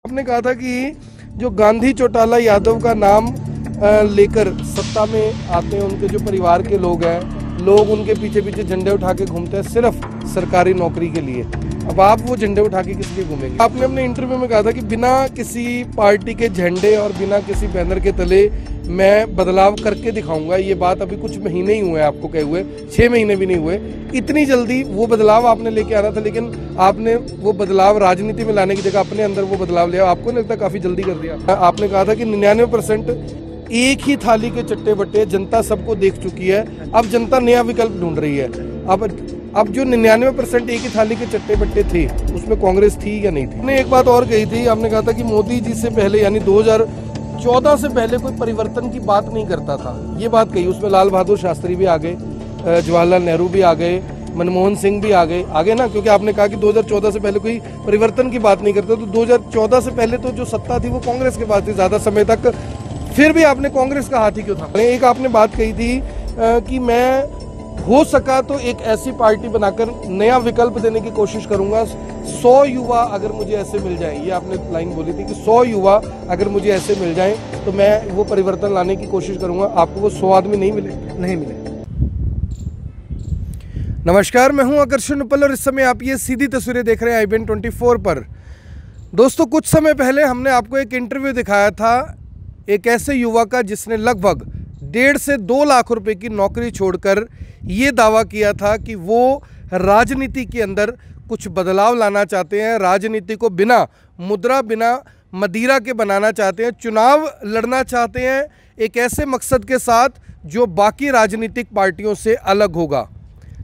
आपने कहा था कि जो गांधी चौटाला यादव का नाम लेकर सत्ता में आते हैं, उनके जो परिवार के लोग हैं, लोग उनके पीछे पीछे झंडे उठा के घूमते हैं सिर्फ सरकारी नौकरी के लिए। अब आप वो झंडे उठा के किस लिए घूमेंगे? आपने अपने इंटरव्यू में कहा था कि बिना किसी पार्टी के झंडे और बिना किसी बैनर के तले मैं बदलाव करके दिखाऊंगा। ये बात अभी कुछ महीने ही हुए आपको कहे हुए, 6 महीने भी नहीं हुए। इतनी जल्दी वो बदलाव आपने लेके आना था, लेकिन आपने वो बदलाव राजनीति में लाने की जगह अपने अंदर वो बदलाव लिया। आपको नहीं लगता काफी जल्दी कर दिया? आपने कहा था कि 99% एक ही थाली के चट्टे बट्टे जनता सबको देख चुकी है, अब जनता नया विकल्प ढूंढ रही है। अब जो 99% एक ही थाली के चट्टे बट्टे थे, उसमें कांग्रेस थी या नहीं थी? आपने एक बात और कही थी, आपने कहा था कि मोदी जी से पहले यानी 2014 से पहले कोई परिवर्तन की बात नहीं करता था। ये बात कही, उसमें लाल बहादुर शास्त्री भी आ गए, जवाहरलाल नेहरू भी आ गए, मनमोहन सिंह भी आगे ना, क्योंकि आपने कहा कि 2014 से पहले कोई परिवर्तन की बात नहीं करता। तो 2014 से पहले तो जो सत्ता थी वो कांग्रेस के पास थी ज्यादा समय तक, फिर भी आपने कांग्रेस का हाथ ही क्यों था? एक आपने बात कही थी कि मैं हो सका तो एक ऐसी पार्टी बनाकर नया विकल्प देने की कोशिश करूंगा, 100 युवा अगर मुझे ऐसे मिल जाएं। ये आपने लाइन बोली थी कि 100 युवा अगर मुझे ऐसे मिल जाएं तो मैं वो परिवर्तन लाने की कोशिश करूंगा। आपको वो 100 आदमी नहीं मिले। नमस्कार, मैं हूं आकर्षण उपल और इस समय आप ये सीधी तस्वीरें देख रहे हैं IBN 24 पर। दोस्तों, कुछ समय पहले हमने आपको एक इंटरव्यू दिखाया था एक ऐसे युवा का जिसने लगभग 1.5 से 2 लाख रुपए की नौकरी छोड़कर ये दावा किया था कि वो राजनीति के अंदर कुछ बदलाव लाना चाहते हैं, राजनीति को बिना मुद्रा बिना मदिरा के बनाना चाहते हैं, चुनाव लड़ना चाहते हैं एक ऐसे मकसद के साथ जो बाकी राजनीतिक पार्टियों से अलग होगा।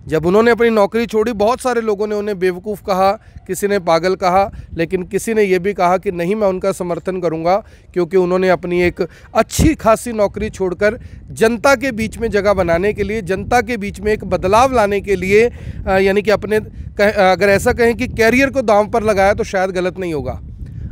जब उन्होंने अपनी नौकरी छोड़ी, बहुत सारे लोगों ने उन्हें बेवकूफ़ कहा, किसी ने पागल कहा, लेकिन किसी ने यह भी कहा कि नहीं, मैं उनका समर्थन करूंगा क्योंकि उन्होंने अपनी एक अच्छी खासी नौकरी छोड़कर जनता के बीच में जगह बनाने के लिए, जनता के बीच में एक बदलाव लाने के लिए, यानी कि अपने अगर ऐसा कहें कि कैरियर को दांव पर लगाया तो शायद गलत नहीं होगा।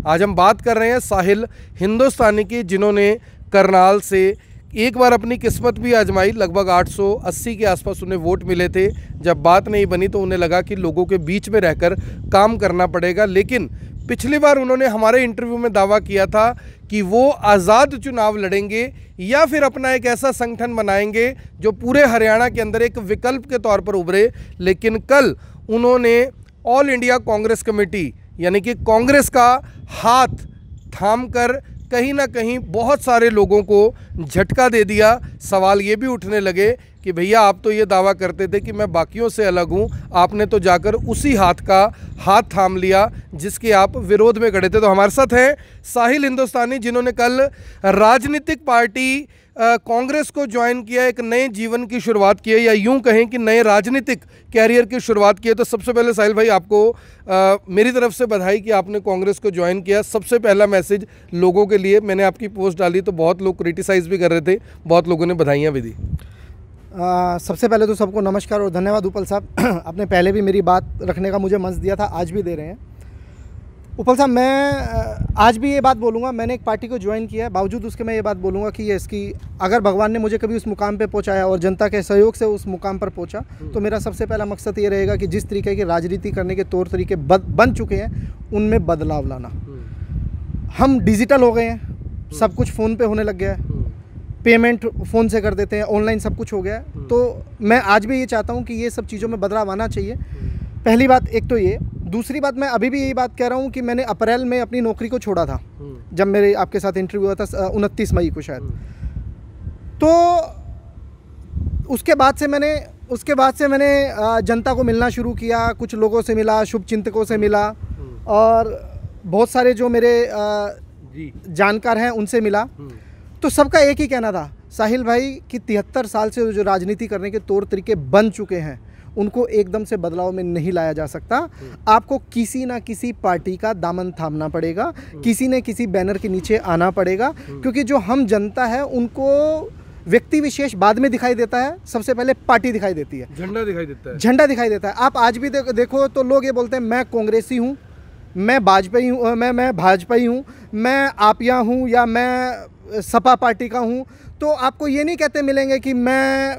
आज हम बात कर रहे हैं साहिल हिंदुस्तानी की, जिन्होंने करनाल से एक बार अपनी किस्मत भी आजमाई। लगभग 880 के आसपास उन्हें वोट मिले थे। जब बात नहीं बनी तो उन्हें लगा कि लोगों के बीच में रहकर काम करना पड़ेगा, लेकिन पिछली बार उन्होंने हमारे इंटरव्यू में दावा किया था कि वो आज़ाद चुनाव लड़ेंगे या फिर अपना एक ऐसा संगठन बनाएंगे जो पूरे हरियाणा के अंदर एक विकल्प के तौर पर उभरे। लेकिन कल उन्होंने ऑल इंडिया कांग्रेस कमेटी यानी कि कांग्रेस का हाथ थाम कर कहीं ना कहीं बहुत सारे लोगों को झटका दे दिया। सवाल ये भी उठने लगे कि भैया, आप तो ये दावा करते थे कि मैं बाकियों से अलग हूँ, आपने तो जाकर उसी हाथ थाम लिया जिसके आप विरोध में खड़े थे। तो हमारे साथ हैं साहिल हिंदुस्तानी, जिन्होंने कल राजनीतिक पार्टी कांग्रेस को ज्वाइन किया, एक नए जीवन की शुरुआत की है, या यूं कहें कि नए राजनीतिक कैरियर की शुरुआत की है। तो सबसे पहले साहिल भाई, आपको मेरी तरफ से बधाई कि आपने कांग्रेस को ज्वाइन किया। सबसे पहला मैसेज लोगों के लिए, मैंने आपकी पोस्ट डाली तो बहुत लोग क्रिटिसाइज़ भी कर रहे थे, बहुत लोगों ने बधाइयाँ भी दी। सबसे पहले तो सबको नमस्कार और धन्यवाद उपल साहब। आपने पहले भी मेरी बात रखने का मुझे मंच दिया था, आज भी दे रहे हैं। उपल साहब, मैं आज भी ये बात बोलूँगा, मैंने एक पार्टी को ज्वाइन किया है, बावजूद उसके मैं ये बात बोलूँगा कि ये इसकी अगर भगवान ने मुझे कभी उस मुकाम पे पहुँचाया और जनता के सहयोग से उस मुकाम पर पहुँचा, तो मेरा सबसे पहला मकसद ये रहेगा कि जिस तरीके की राजनीति करने के तौर तरीके बन चुके हैं उनमें बदलाव लाना। हम डिजिटल हो गए हैं, सब कुछ फ़ोन पे होने लग गया है, पेमेंट फ़ोन से कर देते हैं, ऑनलाइन सब कुछ हो गया है। तो मैं आज भी ये चाहता हूँ कि ये सब चीज़ों में बदलाव आना चाहिए। पहली बात एक तो ये, दूसरी बात मैं अभी भी यही बात कह रहा हूँ कि मैंने अप्रैल में अपनी नौकरी को छोड़ा था, जब मेरे आपके साथ इंटरव्यू हुआ था 29 मई को शायद। तो उसके बाद से मैंने जनता को मिलना शुरू किया, कुछ लोगों से मिला, शुभचिंतकों से मिला और बहुत सारे जो मेरे जानकार हैं उनसे मिला। तो सबका एक ही कहना था, साहिल भाई कि 73 साल से जो राजनीति करने के तौर तरीके बन चुके हैं उनको एकदम से बदलाव में नहीं लाया जा सकता। आपको किसी ना किसी पार्टी का दामन थामना पड़ेगा, किसी न किसी बैनर के नीचे आना पड़ेगा, क्योंकि जो हम जनता है उनको व्यक्ति विशेष बाद में दिखाई देता है, सबसे पहले पार्टी दिखाई देती है, झंडा दिखाई देता है। आप आज भी देखो तो लोग ये बोलते हैं मैं कांग्रेसी हूँ, मैं वाजपेयी हूँ, मैं भाजपाई हूँ, मैं आपिया हूँ या मैं सपा पार्टी का हूँ। तो आपको ये नहीं कहते मिलेंगे कि मैं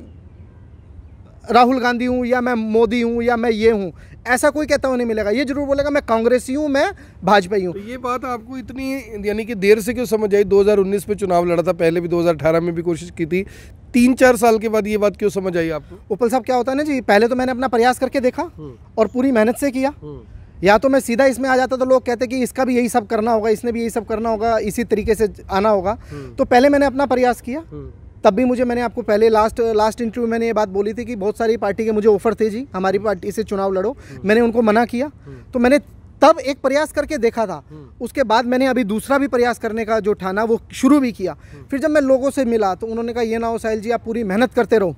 राहुल गांधी हूँ या मैं मोदी हूँ या मैं ये हूँ। ऐसा कोई कहता हुआ नहीं मिलेगा। ये जरूर बोलेगा मैं कांग्रेसी हूँ, मैं भाजपाई हूँ। तो ये बात आपको इतनी यानी कि देर से क्यों समझ आई? 2019 में चुनाव लड़ा था, पहले भी 2018 में भी कोशिश की थी, 3-4 साल के बाद ये बात क्यों समझ आई आपको? उपल साहब क्या होता है ना जी, पहले तो मैंने अपना प्रयास करके देखा और पूरी मेहनत से किया। या तो मैं सीधा इसमें आ जाता तो लोग कहते कि इसका भी यही सब करना होगा, इसने भी यही सब करना होगा, इसी तरीके से आना होगा। तो पहले मैंने अपना प्रयास किया, तब भी मुझे, मैंने आपको पहले लास्ट इंटरव्यू में मैंने ये बात बोली थी कि बहुत सारी पार्टी के मुझे ऑफर थे जी, हमारी पार्टी से चुनाव लड़ो, मैंने उनको मना किया। तो मैंने तब एक प्रयास करके देखा था, उसके बाद मैंने अभी दूसरा भी प्रयास करने का जो ठाना वो शुरू भी किया। फिर जब मैं लोगों से मिला तो उन्होंने कहा ये ना हो साहिल जी, आप पूरी मेहनत करते रहो,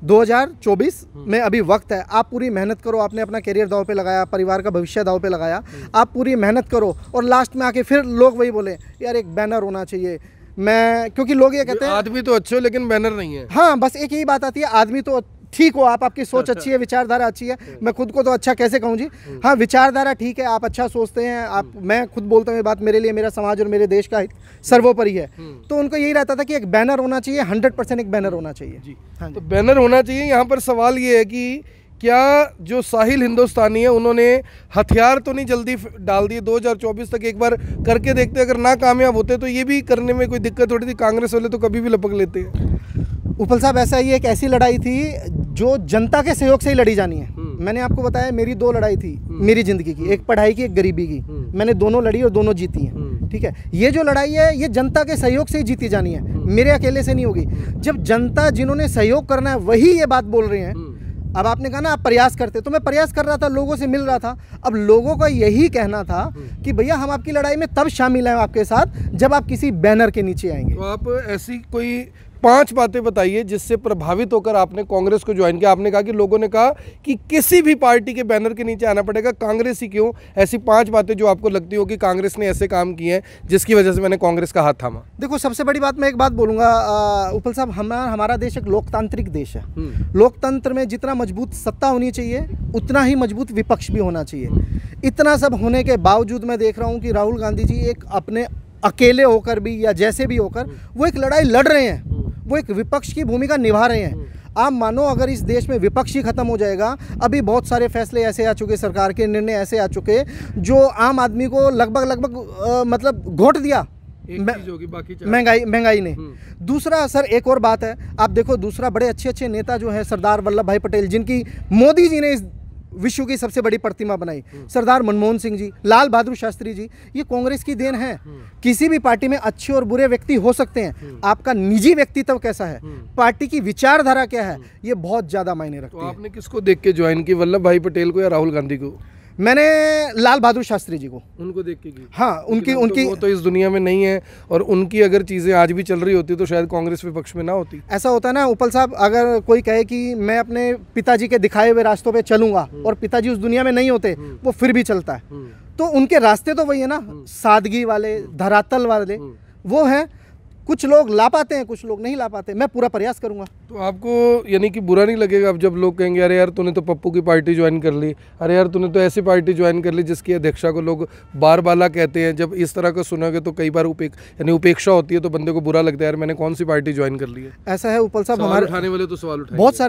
2024 में अभी वक्त है, आप पूरी मेहनत करो। आपने अपना करियर दांव पे लगाया, परिवार का भविष्य दांव पे लगाया, आप पूरी मेहनत करो। और लास्ट में आके फिर लोग वही बोले यार एक बैनर होना चाहिए। मैं, क्योंकि लोग ये कहते हैं आदमी तो अच्छे हो लेकिन बैनर नहीं है। हाँ, बस एक यही बात आती है, आदमी तो ठीक हो, आपकी सोच अच्छी है, विचारधारा अच्छी है। मैं खुद को तो अच्छा कैसे कहूँ जी, हाँ विचारधारा ठीक है, आप अच्छा सोचते हैं, आप, मैं खुद बोलता हूँ ये बात, मेरे लिए मेरा समाज और मेरे देश का हित सर्वोपरि है। तो उनको यही रहता था कि एक बैनर होना चाहिए, 100% एक बैनर होना चाहिए जी। हाँ, तो बैनर होना चाहिए। यहाँ पर सवाल ये है कि क्या जो साहिल हिंदुस्तानी है उन्होंने हथियार तो नहीं जल्दी डाल दिए? 2024 तक एक बार करके देखते, अगर ना कामयाब होते तो ये भी करने में कोई दिक्कत होती थी? कांग्रेस वाले तो कभी भी लपक लेते हैं। उपल साहब ऐसा ही एक ऐसी लड़ाई थी जो जनता के सहयोग से ही लड़ी जानी है। मैंने आपको बताया मेरी 2 लड़ाई थी मेरी ज़िंदगी की, एक पढ़ाई की, एक गरीबी की। मैंने दोनों लड़ी और दोनों जीती हैं, ठीक है। ये जो लड़ाई है ये जनता के सहयोग से ही जीती जानी है, मेरे अकेले से नहीं होगी। जब जनता, जिन्होंने सहयोग करना है वही ये बात बोल रहे हैं। अब आपने कहा ना आप प्रयास करते, तो मैं प्रयास कर रहा था, लोगों से मिल रहा था। अब लोगों का यही कहना था कि भैया हम आपकी लड़ाई में तब शामिल हैं आपके साथ जब आप किसी बैनर के नीचे आएंगे। तो आप ऐसी कोई 5 बातें बताइए जिससे प्रभावित होकर आपने कांग्रेस को ज्वाइन किया। आपने कहा कि लोगों ने कहा कि किसी भी पार्टी के बैनर के नीचे आना पड़ेगा, कांग्रेस ही क्यों? ऐसी 5 बातें जो आपको लगती हो कि कांग्रेस ने ऐसे काम किए हैं जिसकी वजह से मैंने कांग्रेस का हाथ थामा। देखो, सबसे बड़ी बात मैं एक बात बोलूँगा उपल साहब, हमारा देश एक लोकतांत्रिक देश है। लोकतंत्र में जितना मजबूत सत्ता होनी चाहिए उतना ही मजबूत विपक्ष भी होना चाहिए। इतना सब होने के बावजूद मैं देख रहा हूँ कि राहुल गांधी जी एक अपने अकेले होकर भी या जैसे भी होकर वो एक लड़ाई लड़ रहे हैं, वो एक विपक्ष की भूमिका निभा रहे हैं। आप मानो अगर इस देश में विपक्ष ही खत्म हो जाएगा, अभी बहुत सारे फैसले ऐसे आ चुके, सरकार के निर्णय ऐसे आ चुके जो आम आदमी को लगभग मतलब घोट दिया महंगाई ने। दूसरा सर एक और बात है, आप देखो दूसरा, बड़े अच्छे नेता जो है सरदार वल्लभ भाई पटेल, जिनकी मोदी जी ने इस विश्व की सबसे बड़ी प्रतिमा बनाई, सरदार मनमोहन सिंह जी, लाल बहादुर शास्त्री जी, ये कांग्रेस की देन है। किसी भी पार्टी में अच्छे और बुरे व्यक्ति हो सकते हैं, आपका निजी व्यक्तित्व कैसा है, पार्टी की विचारधारा क्या है, ये बहुत ज्यादा मायने रखती है। तो आपने किसको देख के ज्वाइन की, वल्लभ भाई पटेल को या राहुल गांधी को? मैंने लाल बहादुर शास्त्री जी को, उनको देख के की। हाँ, उनकी वो तो इस दुनिया में नहीं है, और उनकी अगर चीज़ें आज भी चल रही होती तो शायद कांग्रेस विपक्ष में ना होती। ऐसा होता है ना उपल साहब, अगर कोई कहे कि मैं अपने पिताजी के दिखाए हुए रास्तों पे चलूंगा और पिताजी उस दुनिया में नहीं होते, वो फिर भी चलता है। तो उनके रास्ते तो वही है ना, सादगी वाले, धरातल वाले वो हैं। कुछ लोग ला पाते हैं, कुछ लोग नहीं ला पाते। मैं पूरा प्रयास करूंगा। तो आपको यानी कि बुरा नहीं लगेगा अब जब लोग कहेंगे अरे यार तूने तो पप्पू की पार्टी ज्वाइन कर ली, अरे यार तूने तो ऐसी पार्टी ज्वाइन कर ली जिसकी अध्यक्षा को लोग बारबाला कहते हैं? जब इस तरह का सुनोगे तो कई बार उपेक्षा होती है, तो बंदे को बुरा लगता है यार मैंने कौन सी पार्टी ज्वाइन कर ली है। ऐसा है उपल साहब, हमारे उठाने वाले तो सवाल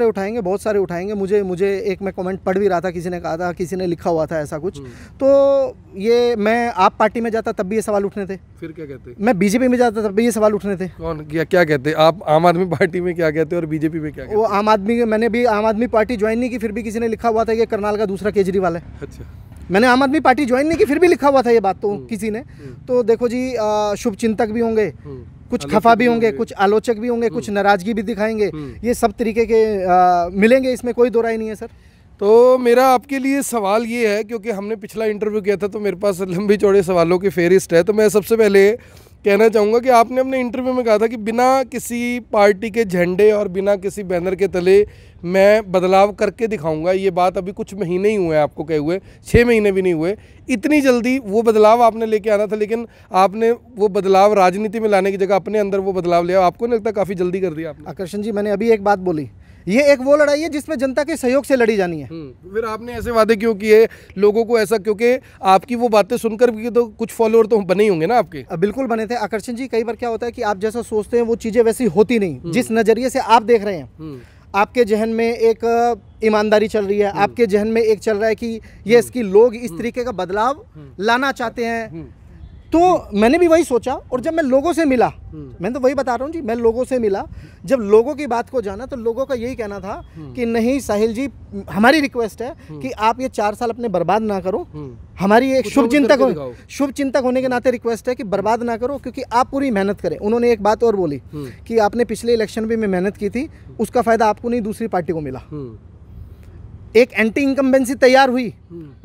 उठाएंगे, बहुत सारे उठाएंगे। मुझे एक मैं कमेंट पढ़ भी रहा था, किसी ने कहा था, किसी ने लिखा हुआ था ऐसा कुछ। तो ये मैं आप पार्टी में जाता तब भी ये सवाल उठने थे। फिर क्या कहते? मैं बीजेपी में जाता तब भी ये सवाल उठने थे। कौन क्या कहते? आप आम आदमी पार्टी में क्या कहते और बीजेपी में क्या कहते? वो आम आदमी, मैंने भी आम आदमी पार्टी ज्वाइन नहीं की, फिर भी किसी ने लिखा हुआ था कि करनाल का दूसरा केजरीवाल है। अच्छा, मैंने आम आदमी पार्टी ज्वाइन नहीं की, फिर भी लिखा हुआ था ये बात तो किसी ने। तो देखो जी, शुभ चिंतक भी होंगे, कुछ खफा भी होंगे, कुछ आलोचक भी होंगे, कुछ नाराजगी भी दिखाएंगे। ये सब तरीके के मिलेंगे, इसमें कोई दो राय नहीं है सर। तो मेरा आपके लिए सवाल ये है, क्योंकि हमने पिछला इंटरव्यू किया था तो मेरे पास लंबी चौड़े सवालों की फेहरिस्त है, तो मैं सबसे पहले कहना चाहूँगा कि आपने अपने इंटरव्यू में कहा था कि बिना किसी पार्टी के झंडे और बिना किसी बैनर के तले मैं बदलाव करके दिखाऊंगा। ये बात अभी कुछ महीने ही हुए हैं आपको कहे हुए, 6 महीने भी नहीं हुए। इतनी जल्दी वो बदलाव आपने लेके आना था, लेकिन आपने वो बदलाव राजनीति में लाने की जगह अपने अंदर वो बदलाव लिया। आपको नहीं लगता काफ़ी जल्दी कर दिया आपने? आकर्षण जी, मैंने अभी एक बात बोली, ये एक वो लड़ाई है जिसमें जनता के सहयोग से लड़ी जानी है। फिर आपने ऐसे वादे क्यों किए लोगों को ऐसा? क्योंकि आपकी वो बातें सुनकर भी तो कुछ फॉलोअर तो बने ही होंगे ना आपके। बिल्कुल बने थे आकर्षण जी। कई बार क्या होता है कि आप जैसा सोचते हैं वो चीज़ें वैसी होती नहीं, जिस नज़रिए से आप देख रहे हैं। आपके जहन में एक ईमानदारी चल रही है, आपके जहन में एक चल रहा है कि ये इसकी लोग इस तरीके का बदलाव लाना चाहते हैं। तो मैंने भी वही सोचा, और जब मैं लोगों से मिला, मैं तो वही बता रहा हूँ जी, मैं लोगों से मिला, जब लोगों की बात को जाना तो लोगों का यही कहना था कि नहीं साहिल जी, हमारी रिक्वेस्ट है कि आप ये 4 साल अपने बर्बाद ना करो। हमारी एक शुभ चिंतक होने के नाते रिक्वेस्ट है कि बर्बाद ना करो, क्योंकि आप पूरी मेहनत करें। उन्होंने एक बात और बोली कि आपने पिछले इलेक्शन में मेहनत की थी, उसका फायदा आपको नहीं दूसरी पार्टी को मिला। एक एंटी इनकम्बेंसी तैयार हुई,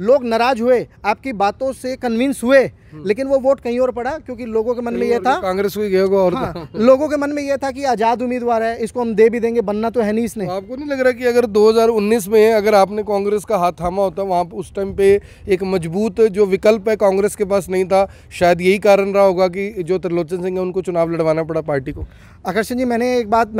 लोग नाराज हुए, आपकी बातों से कन्विंस हुए, लेकिन वो वोट कहीं और पड़ा, क्योंकि लोगों के मन में ये था, कांग्रेस हुई गया और हाँ, लोगों के मन में ये था कि आजाद उम्मीदवार है, इसको हम दे भी देंगे, बनना तो है नहीं इसने। आपको नहीं लग रहा कि अगर 2019 में अगर आपने कांग्रेस का हाथ थामा होता, वहाँ उस टाइम पे एक मजबूत जो विकल्प है कांग्रेस के पास नहीं था, शायद यही कारण रहा होगा कि जो त्रिलोचन सिंह है उनको चुनाव लड़वाना पड़ा पार्टी को? आकर्षण जी, मैंने एक बात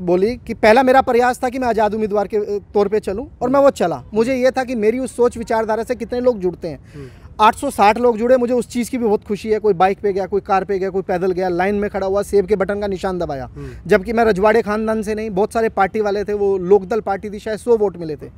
बोली कि पहला मेरा प्रयास था कि मैं आज़ाद उम्मीदवार के तौर पे चलूं, और मैं वो चला। मुझे ये था कि मेरी उस सोच विचारधारा से कितने लोग जुड़ते हैं। 860 लोग जुड़े, मुझे उस चीज़ की भी बहुत खुशी है। कोई बाइक पे गया, कोई कार पे गया, कोई पैदल गया, लाइन में खड़ा हुआ, सेब के बटन का निशान दबाया। जबकि मैं रजवाड़े खानदान से नहीं, बहुत सारे पार्टी वाले थे, वो लोकदल पार्टी थी, शायद 100 वोट मिले थे,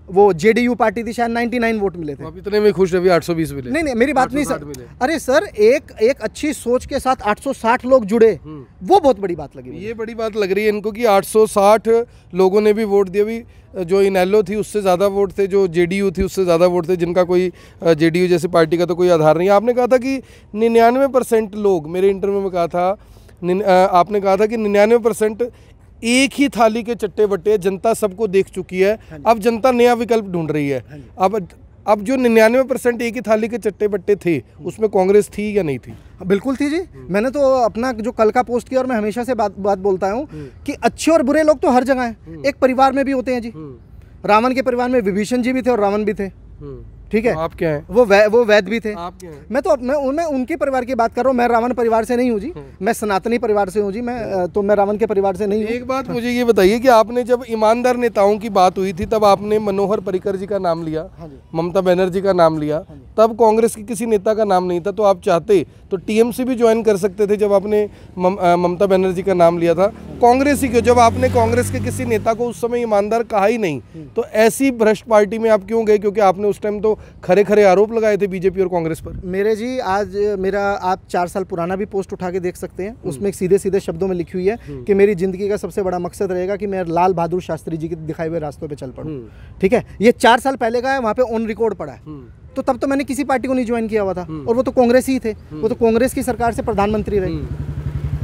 वो जेडीयू पार्टी थी, शायद 99 वोट मिले थे। आप इतने में खुश, अभी 820 मिले? नहीं, मेरी बात नहीं सर। अरे सर, एक अच्छी सोच के साथ 860 लोग जुड़े, वो बहुत बड़ी बात लगी। ये बड़ी बात लग रही है इनको कि 860 लोगों ने भी वोट दिया। भी जो इनेलो थी उससे ज़्यादा वोट थे, जो जेडीयू थी उससे ज़्यादा वोट थे, जिनका कोई जेडीयू जैसी पार्टी का तो कोई आधार नहीं। आपने कहा था कि 99% लोग, मेरे इंटरव्यू में कहा था, आपने कहा था कि 99% एक ही थाली के चट्टे बट्टे, जनता सबको देख चुकी है, अब जनता नया विकल्प ढूंढ रही है। अब जो 99% एक ही थाली के चट्टे बट्टे थे, उसमें कांग्रेस थी या नहीं थी? बिल्कुल थी जी। मैंने तो अपना जो कल का पोस्ट किया, और मैं हमेशा से बात बोलता हूँ कि अच्छे और बुरे लोग तो हर जगह हैं, एक परिवार में भी होते हैं जी। रावण के परिवार में विभीषण जी भी थे और रावण भी थे, ठीक है। तो आप क्या हैं? वो वैद भी थे। आप क्या हैं? मैं उनके परिवार की बात कर रहा हूँ। मैं रावण परिवार से नहीं हूँ जी, मैं सनातनी परिवार से हूँ जी। मैं रावण के परिवार से नहीं हूँ। एक बात मुझे ये बताइए कि आपने जब ईमानदार नेताओं की बात हुई थी, तब आपने मनोहर पर्रिकर जी का नाम लिया, ममता बनर्जी का नाम लिया, तब कांग्रेस के किसी नेता का नाम नहीं था। तो आप चाहते तो टीएमसी भी ज्वाइन कर सकते थे जब आपने ममता बनर्जी का नाम लिया था। कांग्रेस ही क्यों? जब आपने कांग्रेस के किसी नेता को उस समय ईमानदार कहा ही नहीं, तो ऐसी भ्रष्ट पार्टी में आप क्यों गए? क्योंकि आपने उस टाइम तो खरे आरोप लगाए थे बीजेपी और कांग्रेस पर। मेरे जी, आज मेरा आप 4 साल पुराना भी पोस्ट उठा के देख सकते हैं, उसमें सीधे सीधे शब्दों में लिखी हुई है कि मेरी जिंदगी का सबसे बड़ा मकसद रहेगा कि मैं लाल बहादुर शास्त्री जी के दिखाए हुए रास्तों पे चल पड़ूं, ठीक है। ये 4 साल पहले का है, वहाँ पे ऑन रिकॉर्ड पड़ा है। तो तब तो मैंने किसी पार्टी को नहीं ज्वाइन किया हुआ था, और वो तो कांग्रेस ही थे, वो तो कांग्रेस की सरकार से प्रधानमंत्री रहे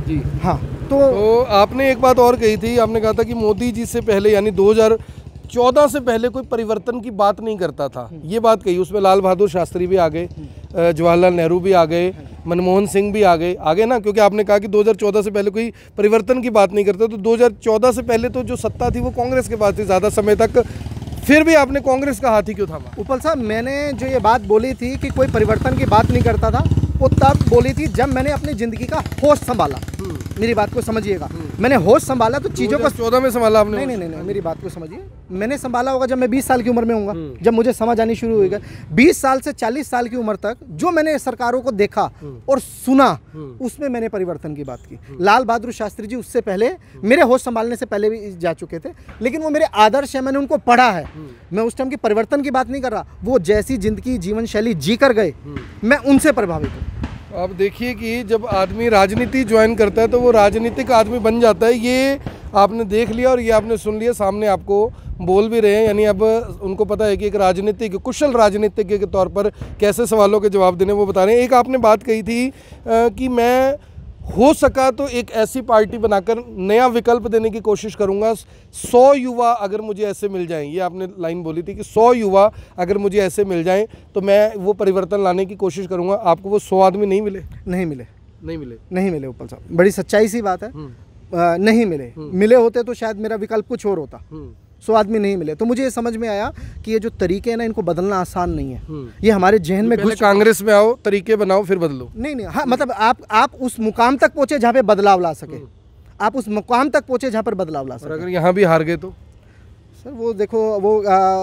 जी। हाँ, तो आपने एक बात और कही थी, आपने कहा था कि मोदी जी से पहले, यानी 2014 से पहले कोई परिवर्तन की बात नहीं करता था, ये बात कही। उसमें लाल बहादुर शास्त्री भी आ गए, जवाहरलाल नेहरू भी आ गए, मनमोहन सिंह भी आ गए ना, क्योंकि आपने कहा कि 2014 से पहले कोई परिवर्तन की बात नहीं करता। तो 2014 से पहले तो जो सत्ता थी वो कांग्रेस के पास थी ज़्यादा समय तक, फिर भी आपने कांग्रेस का हाथ ही क्यों थामा? उपल साहब, मैंने जो ये बात बोली थी कि कोई परिवर्तन की बात नहीं करता था, वो तब बोली थी जब मैंने अपनी ज़िंदगी का होश संभाला। मेरी बात को समझिएगा, मैंने होश संभाला तो चीज़ों को 2014 में संभाला आपने? नहीं, मेरी बात को समझिए। मैंने संभाला होगा जब मैं 20 साल की उम्र में होऊंगा, जब मुझे समझ आनी शुरू होगी। 20 साल से 40 साल की उम्र तक जो मैंने सरकारों को देखा और सुना, उसमें मैंने परिवर्तन की बात की। लाल बहादुर शास्त्री जी उससे पहले, मेरे होश संभालने से पहले भी जा चुके थे, लेकिन वो मेरे आदर्श है, मैंने उनको पढ़ा है। मैं उस टाइम की परिवर्तन की बात नहीं कर रहा, वो जैसी जिंदगी जीवन शैली जी कर गए, मैं उनसे प्रभावित हूँ। आप देखिए कि जब आदमी राजनीति ज्वाइन करता है तो वो राजनीतिक आदमी बन जाता है। ये आपने देख लिया और ये आपने सुन लिया, सामने आपको बोल भी रहे हैं, यानी अब उनको पता है कि एक राजनीतिक, कुशल राजनीतिज्ञ के तौर पर कैसे सवालों के जवाब देने वो बता रहे हैं। एक आपने बात कही थी कि मैं हो सका तो एक ऐसी पार्टी बनाकर नया विकल्प देने की कोशिश करूंगा, 100 युवा अगर मुझे ऐसे मिल जाएं, ये आपने लाइन बोली थी कि 100 युवा अगर मुझे ऐसे मिल जाएं तो मैं वो परिवर्तन लाने की कोशिश करूंगा। आपको वो 100 आदमी नहीं मिले? नहीं मिले उपल साहब, बड़ी सच्चाई सी बात है। नहीं मिले होते तो शायद मेरा विकल्प कुछ और होता। 100 आदमी नहीं मिले, तो मुझे ये समझ में आया कि ये जो तरीके हैं ना, इनको बदलना आसान नहीं है। ये हमारे जहन में घुस, कांग्रेस में आओ, तरीके बनाओ, फिर बदलो। नहीं, हाँ, मतलब आप उस मुकाम तक पहुंचे जहाँ पे बदलाव ला सके, आप उस मुकाम तक पहुंचे जहाँ पर बदलाव ला सके। अगर यहाँ भी हार गए तो सर वो देखो वो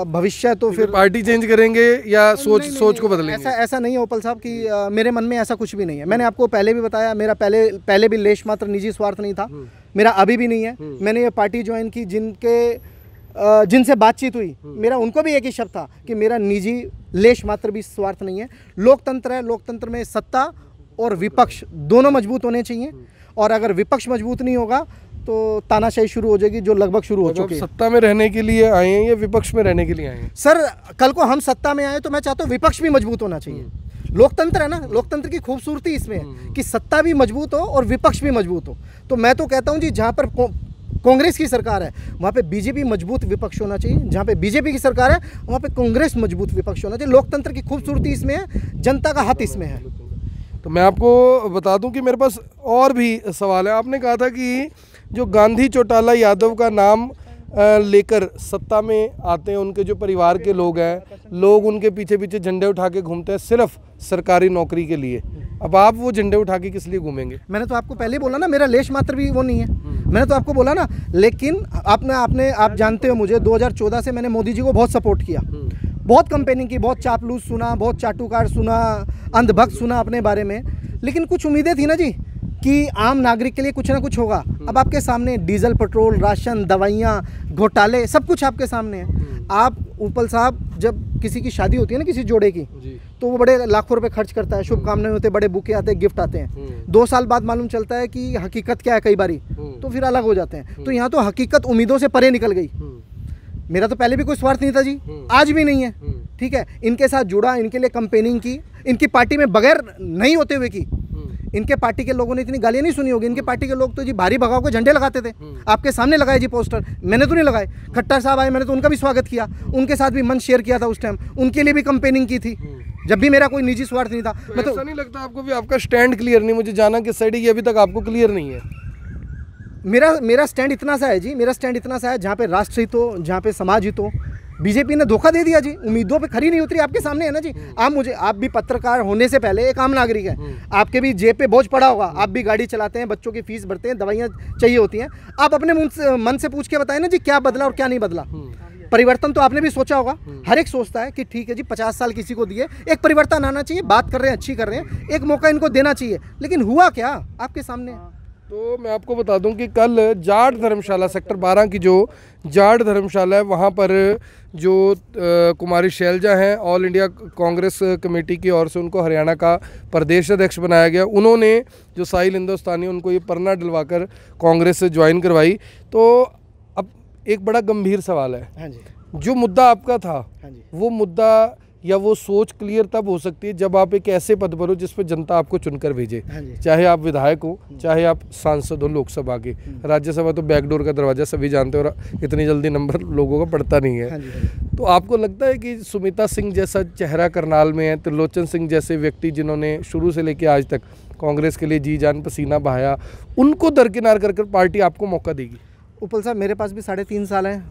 भविष्य तो फिर पार्टी चेंज करेंगे या सोच को बदलेंगे? ऐसा नहीं है उपल साहब कि मेरे मन में ऐसा कुछ भी नहीं है। मैंने आपको पहले भी बताया, मेरा पहले भी लेश मात्र निजी स्वार्थ नहीं था, मेरा अभी भी नहीं है। मैंने ये पार्टी ज्वाइन की जिनसे बातचीत हुई, मेरा उनको भी एक ही शब्द था कि मेरा निजी लेश मात्र भी स्वार्थ नहीं है। लोकतंत्र है, लोकतंत्र में सत्ता और विपक्ष दोनों मजबूत होने चाहिए, और अगर विपक्ष मजबूत नहीं होगा तो तानाशाही शुरू हो जाएगी, जो लगभग शुरू हो चुकी है। सत्ता में रहने के लिए आए हैं या विपक्ष में रहने के लिए आए हैं? सर कल को हम सत्ता में आए तो मैं चाहता हूँ विपक्ष भी मजबूत होना चाहिए। लोकतंत्र है ना, लोकतंत्र की खूबसूरती इसमें है कि सत्ता भी मजबूत हो और विपक्ष भी मजबूत हो। तो मैं तो कहता हूँ जी, जहाँ पर कांग्रेस की सरकार है वहाँ पे बीजेपी मजबूत विपक्ष होना चाहिए, जहाँ पे बीजेपी की सरकार है वहाँ पे कांग्रेस मजबूत विपक्ष होना चाहिए। लोकतंत्र की खूबसूरती इसमें है, जनता का हाथ इसमें है। तो मैं आपको बता दूं कि मेरे पास और भी सवाल है। आपने कहा था कि जो गांधी चौटाला यादव का नाम लेकर सत्ता में आते हैं, उनके जो परिवार के लोग हैं, लोग उनके पीछे पीछे झंडे उठा के घूमते हैं सिर्फ सरकारी नौकरी के लिए। अब आप वो झंडे उठा के किस लिए घूमेंगे? मैंने तो आपको पहले बोला ना, मेरा लेश मात्र भी वो नहीं है। मैंने तो आपको बोला ना, लेकिन आप जानते हो मुझे 2014 से मैंने मोदी जी को बहुत सपोर्ट किया, बहुत कंपेनिंग की, बहुत चापलूस सुना, बहुत चाटुकार सुना, अंधभक्त सुना अपने बारे में, लेकिन कुछ उम्मीदें थी ना जी कि आम नागरिक के लिए कुछ ना कुछ होगा। अब आपके सामने डीजल, पेट्रोल, राशन, दवाइयाँ, घोटाले, सब कुछ आपके सामने है। आप उपल साहब, जब किसी की शादी होती है ना किसी जोड़े की, तो वो बड़े लाखों रुपए खर्च करता है, शुभकामनाएं होते, बड़े बुके आते हैं, गिफ्ट आते हैं। 2 साल बाद मालूम चलता है कि हकीकत क्या है, कई बारी तो फिर अलग हो जाते हैं। तो यहाँ तो हकीकत उम्मीदों से परे निकल गई। मेरा तो पहले भी कोई स्वार्थ नहीं था जी, आज भी नहीं है, ठीक है। इनके साथ जुड़ा, इनके लिए कंपेनिंग की, इनकी पार्टी में बगैर नहीं होते हुए की। इनके पार्टी के लोगों ने इतनी गालियां नहीं सुनी होगी। इनके पार्टी के लोग तो जी भारी भगाव के झंडे लगाते थे, आपके सामने लगाए जी पोस्टर, मैंने तो नहीं लगाए। खट्टर साहब आए, मैंने तो उनका भी स्वागत किया, उनके साथ भी मंच शेयर किया था उस टाइम, उनके लिए भी कंपेनिंग की थी, जब भी मेरा कोई निजी स्वार्थ नहीं था। मैं तो ऐसा नहीं लगता आपको भी आपका स्टैंड क्लियर नहीं? मुझे जाना किस साइड है ये अभी तक आपको क्लियर नहीं है। मेरा स्टैंड इतना सा है जी, मेरा स्टैंड इतना सा है जहाँ पे राष्ट्र हित हो, जहाँ पे समाज हित हो। बीजेपी ने धोखा दे दिया जी, उम्मीदों पे खरी नहीं उतरी, आपके सामने है ना जी। आप भी पत्रकार होने से पहले एक आम नागरिक है, आपके भी जेब पे बोझ पड़ा होगा, आप भी गाड़ी चलाते हैं, बच्चों की फीस भरते हैं, दवाइयाँ चाहिए होती हैं। आप अपने मन से पूछ के बताएं ना जी, क्या बदला और क्या नहीं बदला। परिवर्तन तो आपने भी सोचा होगा, हर एक सोचता है कि ठीक है जी 50 साल किसी को दिए, एक परिवर्तन आना चाहिए, बात कर रहे हैं, अच्छी कर रहे हैं, एक मौका इनको देना चाहिए, लेकिन हुआ क्या आपके सामने। तो मैं आपको बता दूं कि कल जाट धर्मशाला सेक्टर 12 की जो जाट धर्मशाला है, वहाँ पर जो कुमारी शैलजा हैं, ऑल इंडिया कांग्रेस कमेटी की ओर से उनको हरियाणा का प्रदेश अध्यक्ष बनाया गया। उन्होंने जो साहिल हिंदुस्तानी, उनको ये परना डलवाकर कांग्रेस से ज्वाइन करवाई। तो अब एक बड़ा गंभीर सवाल है, हाँ जी, जो मुद्दा आपका था, हाँ जी, वो मुद्दा या वो सोच क्लियर तब हो सकती है जब आप एक ऐसे पद पर हो जिस पर जनता आपको चुनकर भेजे। हाँ जी, चाहे आप विधायक हो, चाहे आप सांसद हो लोकसभा के, राज्यसभा तो बैकडोर का दरवाजा सभी जानते हो, और इतनी जल्दी नंबर लोगों का पड़ता नहीं है। हाँ जी, हाँ जी। तो आपको लगता है कि सुमिता सिंह जैसा चेहरा करनाल में है, त्रिलोचन सिंह जैसे व्यक्ति जिन्होंने शुरू से लेकर आज तक कांग्रेस के लिए जी जान पसीना बहाया, उनको दरकिनार कर पार्टी आपको मौका देगी? उपल साहब, मेरे पास भी 3.5 साल हैं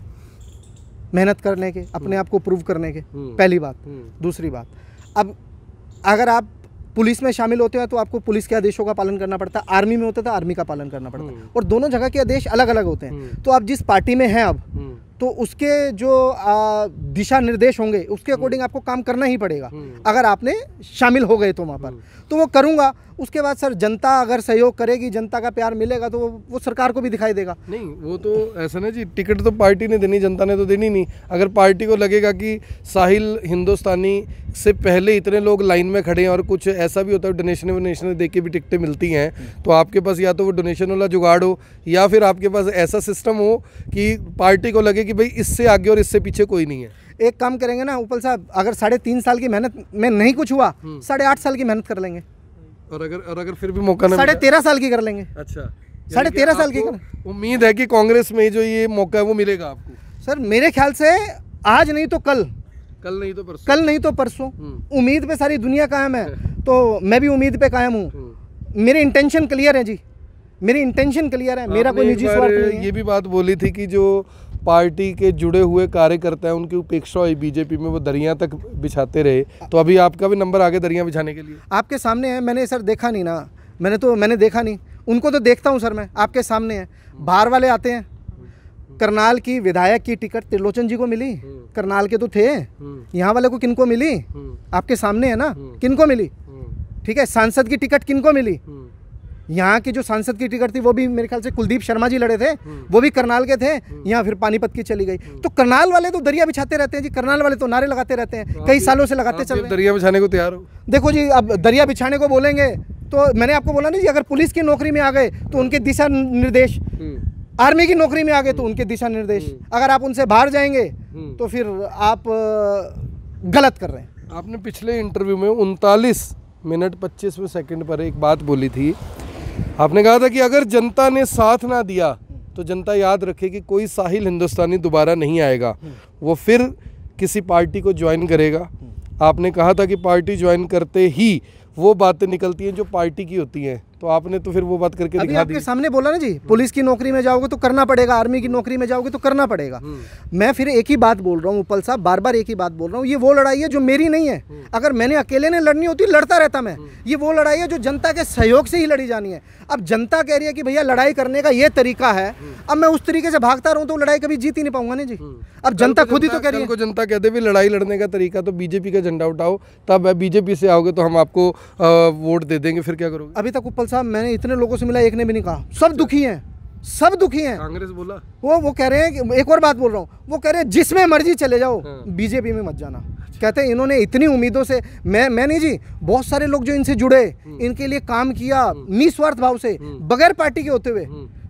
मेहनत करने के, अपने आप को प्रूव करने के, पहली बात। दूसरी बात, अब अगर आप पुलिस में शामिल होते हैं तो आपको पुलिस के आदेशों का पालन करना पड़ता है, आर्मी में होता था आर्मी का पालन करना पड़ता है, और दोनों जगह के आदेश अलग अलग होते हैं। तो आप जिस पार्टी में हैं अब, तो उसके जो दिशा निर्देश होंगे उसके अकॉर्डिंग आपको काम करना ही पड़ेगा। अगर आपने शामिल हो गए तो वहाँ पर, तो वो करूँगा। उसके बाद सर, जनता अगर सहयोग करेगी, जनता का प्यार मिलेगा, तो वो सरकार को भी दिखाई देगा। नहीं, वो तो ऐसा ना जी, टिकट तो पार्टी ने देनी, जनता ने तो देनी नहीं। अगर पार्टी को लगेगा कि साहिल हिंदुस्तानी से पहले इतने लोग लाइन में खड़े हैं, और कुछ ऐसा भी होता है डोनेशन दे के भी टिकटें मिलती हैं, तो आपके पास या तो वो डोनेशन वाला जुगाड़ हो, या फिर आपके पास ऐसा सिस्टम हो कि पार्टी को लगे कि भाई इससे आगे और इससे पीछे कोई नहीं है। एक काम करेंगे ना उपल साहब, अगर 3.5 साल की मेहनत में नहीं कुछ हुआ, 8.5 साल की मेहनत कर लेंगे, और अगर फिर भी मौका ना 13.5 साल की कर लेंगे। अच्छा, 13.5 साल की उम्मीद है कि कांग्रेस में जो ये मौका है वो मिलेगा आपको? सर मेरे ख्याल से आज नहीं तो कल, कल नहीं तो परसों। उम्मीद पे सारी दुनिया कायम है, तो मैं भी उम्मीद पे कायम हूँ। मेरी इंटेंशन क्लियर है जी, मेरी इंटेंशन क्लियर है, मेरा कोई निजी स्वार्थ नहीं है। ये भी बात बोली थी कि जो पार्टी के जुड़े हुए कार्यकर्ता हैं उनकी उपेक्षा हुई बीजेपी में, वो दरियां तक बिछाते रहे, तो अभी आपका भी नंबर आ गया दरियां बिछाने के लिए? आपके सामने है, मैंने सर देखा नहीं ना, मैंने देखा नहीं, उनको तो देखता हूँ सर मैं, आपके सामने है। बाहर वाले आते हैं, करनाल की विधायक की टिकट त्रिलोचन जी को मिली, करनाल के तो थे। यहाँ वाले को किनको मिली? आपके सामने है ना, किनको मिली? ठीक है, सांसद की टिकट किनको मिली? यहाँ की जो सांसद की टिकट थी वो भी मेरे ख्याल से कुलदीप शर्मा जी लड़े थे, वो भी करनाल के थे। यहाँ फिर पानीपत की चली गई। तो करनाल वाले तो दरिया बिछाते रहते हैं जी, करनाल वाले तो नारे लगाते रहते हैं, कई सालों से लगाते चल रहे हैं। दरिया बिछाने को तैयार हो? देखो जी, अब दरिया बिछाने को बोलेंगे तो मैंने आपको बोला नहीं जी, अगर पुलिस की नौकरी में आ गए तो उनके दिशा निर्देश, आर्मी की नौकरी में आ गए तो उनके दिशा निर्देश, अगर आप उनसे बाहर जाएंगे तो फिर आप गलत कर रहे हैं। आपने पिछले इंटरव्यू में 39 मिनट 25 सेकंड पर एक बात बोली थी। आपने कहा था कि अगर जनता ने साथ ना दिया तो जनता याद रखेगी कोई साहिल हिंदुस्तानी दोबारा नहीं आएगा, वो फिर किसी पार्टी को ज्वाइन करेगा। आपने कहा था कि पार्टी ज्वाइन करते ही वो बातें निकलती हैं जो पार्टी की होती हैं, तो आपने तो फिर वो बात करके दिखा दी। आपके सामने बोला ना जी, पुलिस की नौकरी में जाओगे तो करना पड़ेगा, आर्मी की नौकरी में जाओगे तो करना पड़ेगा। मैं फिर एक ही बात बोल रहा हूँ उपल साहब, बार बार एक ही बात बोल रहा हूँ, ये वो लड़ाई है जो मेरी नहीं है। अगर मैंने अकेले ने लड़नी होती लड़ता रहता मैं। ये वो लड़ाई है जो जनता के सहयोग से ही लड़ी जानी है। अब जनता कह रही है कि भैया लड़ाई करने का ये तरीका है, अब मैं उस तरीके से भागता रहूँ तो लड़ाई कभी जीत ही नहीं पाऊंगा ना जी। अब जनता खुद ही तो कह रही है। जनता कहते भी लड़ाई लड़ने का तरीका तो बीजेपी का झंडा उठाओ, तब बीजेपी से आओगे तो हम आपको वोट दे देंगे, फिर क्या करोगे? अभी तक उपल साहब मैंने इतने लोगों से मिला, एक ने भी नहीं कहा, सब दुखी हैं, सब दुखी हैं। कांग्रेस बोला वो कह रहे हैं कि एक और बात बोल रहा हूँ, वो कह रहे हैं जिसमें मर्जी चले जाओ, बीजेपी में मत जाना। कहते हैं इन्होंने इतनी उम्मीदों से, मैं नहीं जी, बहुत सारे लोग जो इनसे जुड़े, इनके लिए काम किया निस्वार्थ भाव से, बगैर पार्टी के होते हुए,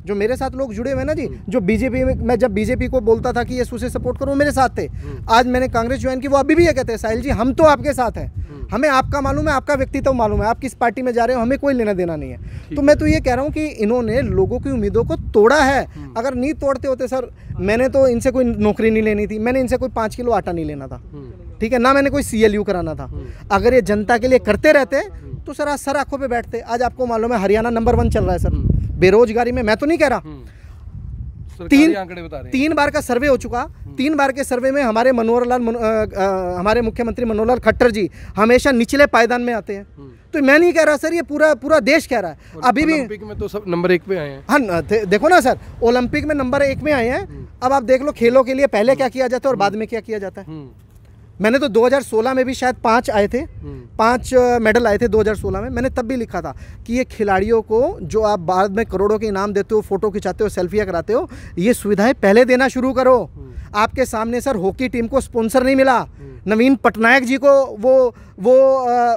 जो मेरे साथ लोग जुड़े हुए ना जी, जो बीजेपी में, मैं जब बीजेपी को बोलता था कि ये उसे सपोर्ट करो, मेरे साथ थे। आज मैंने कांग्रेस ज्वाइन की, वो अभी भी ये कहते हैं साहिल जी हम तो आपके साथ हैं, हमें आपका मालूम है, आपका व्यक्तित्व मालूम है, आप किस पार्टी में जा रहे हो, हमें कोई लेना देना नहीं है। तो मैं तो ये कह रहा हूँ कि इन्होंने लोगों की उम्मीदों को तोड़ा है। अगर नहीं तोड़ते होते सर, मैंने तो इनसे कोई नौकरी नहीं लेनी थी, मैंने इनसे कोई 5 किलो आटा नहीं लेना था, ठीक है ना, मैंने कोई CLU कराना था। अगर ये जनता के लिए करते रहते तो सर आज सर आंखों पे बैठते। आज आपको मालूम है हरियाणा नंबर 1 चल रहा है सर बेरोजगारी में, मैं तो नहीं कह रहा, तीन बार का सर्वे हो चुका। 3 बार के सर्वे में हमारे हमारे मुख्यमंत्री मनोहर लाल खट्टर जी हमेशा निचले पायदान में आते हैं। तो मैं नहीं कह रहा सर, ये पूरा देश कह रहा है। अभी भी ओलंपिक में तो सब नंबर 1 पे आए हैं। हाँ देखो ना सर, ओलंपिक में नंबर 1 में आए हैं। अब आप देख लो खेलों के लिए पहले क्या किया जाता है और बाद में क्या किया जाता है। मैंने तो 2016 में भी शायद 5 आए थे, 5 मेडल आए थे 2016 में। मैंने तब भी लिखा था कि ये खिलाड़ियों को जो आप बाद में करोड़ों के इनाम देते हो, फोटो खिंचाते हो, सेल्फियाँ कराते हो, ये सुविधाएं पहले देना शुरू करो। आपके सामने सर हॉकी टीम को स्पॉन्सर नहीं मिला, नवीन पटनायक जी को वो